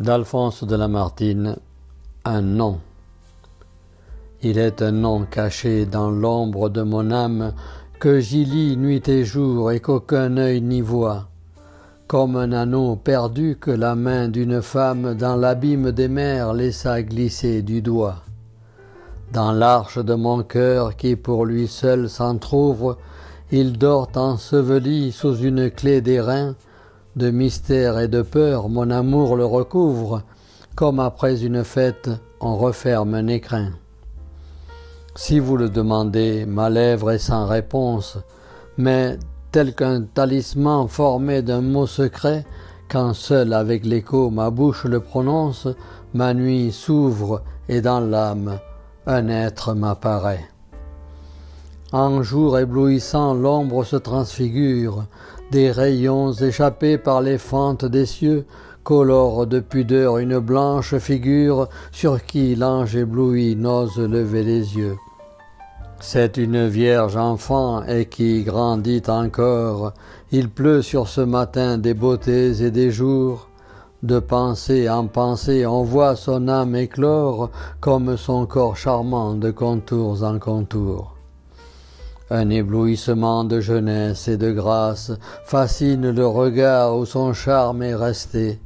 d'Alphonse de Lamartine, un nom. Il est un nom caché dans l'ombre de mon âme que j'y lis nuit et jour et qu'aucun œil n'y voit, comme un anneau perdu que la main d'une femme dans l'abîme des mers laissa glisser du doigt. Dans l'arche de mon cœur qui pour lui seul s'entr'ouvre, il dort enseveli sous une clé d'airain. De mystère et de peur mon amour le recouvre, comme après une fête on referme un écrin. Si vous le demandez, ma lèvre est sans réponse, mais tel qu'un talisman formé d'un mot secret, quand seul avec l'écho ma bouche le prononce, ma nuit s'ouvre et dans l'âme un être m'apparaît. En jour éblouissant, l'ombre se transfigure, des rayons échappés par les fentes des cieux colorent de pudeur une blanche figure sur qui l'ange ébloui n'ose lever les yeux. C'est une vierge enfant et qui grandit encore. Il pleut sur ce matin des beautés et des jours. De pensée en pensée, on voit son âme éclore comme son corps charmant de contours en contours. Un éblouissement de jeunesse et de grâce fascine le regard où son charme est resté.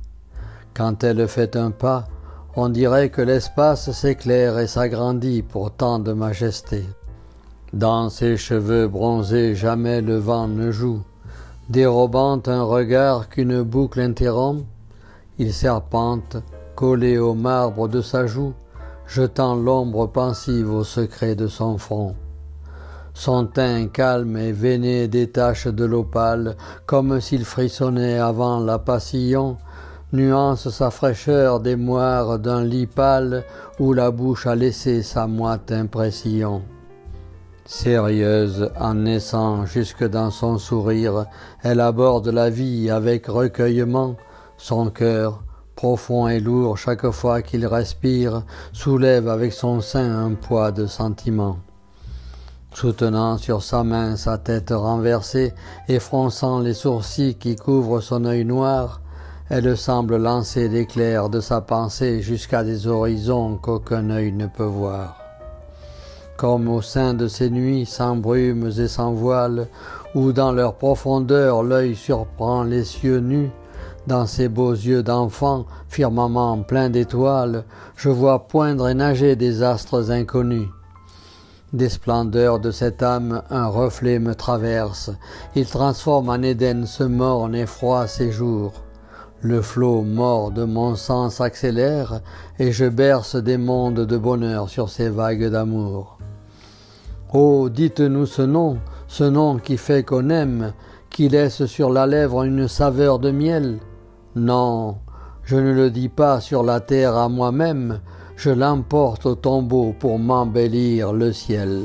Quand elle fait un pas, on dirait que l'espace s'éclaire et s'agrandit pour tant de majesté. Dans ses cheveux bronzés jamais le vent ne joue, dérobant un regard qu'une boucle interrompt. Il serpente, collé au marbre de sa joue, jetant l'ombre pensive au secret de son front. Son teint calme et veiné des taches de l'opale, comme s'il frissonnait avant la passillon, nuance sa fraîcheur des moires d'un lit pâle où la bouche a laissé sa moite impression. Sérieuse en naissant jusque dans son sourire, elle aborde la vie avec recueillement. Son cœur, profond et lourd chaque fois qu'il respire, soulève avec son sein un poids de sentiments. Soutenant sur sa main sa tête renversée et fronçant les sourcils qui couvrent son œil noir, elle semble lancer l'éclair de sa pensée jusqu'à des horizons qu'aucun œil ne peut voir. Comme au sein de ces nuits sans brumes et sans voiles, où dans leur profondeur l'œil surprend les cieux nus, dans ces beaux yeux d'enfant, firmament plein d'étoiles, je vois poindre et nager des astres inconnus. Des splendeurs de cette âme, un reflet me traverse. Il transforme en Éden ce morne et froid séjour. Le flot mort de mon sang s'accélère et je berce des mondes de bonheur sur ces vagues d'amour. Oh, dites-nous ce nom qui fait qu'on aime, qui laisse sur la lèvre une saveur de miel. Non, je ne le dis pas sur la terre à moi-même, je l'emporte au tombeau pour m'embellir le ciel.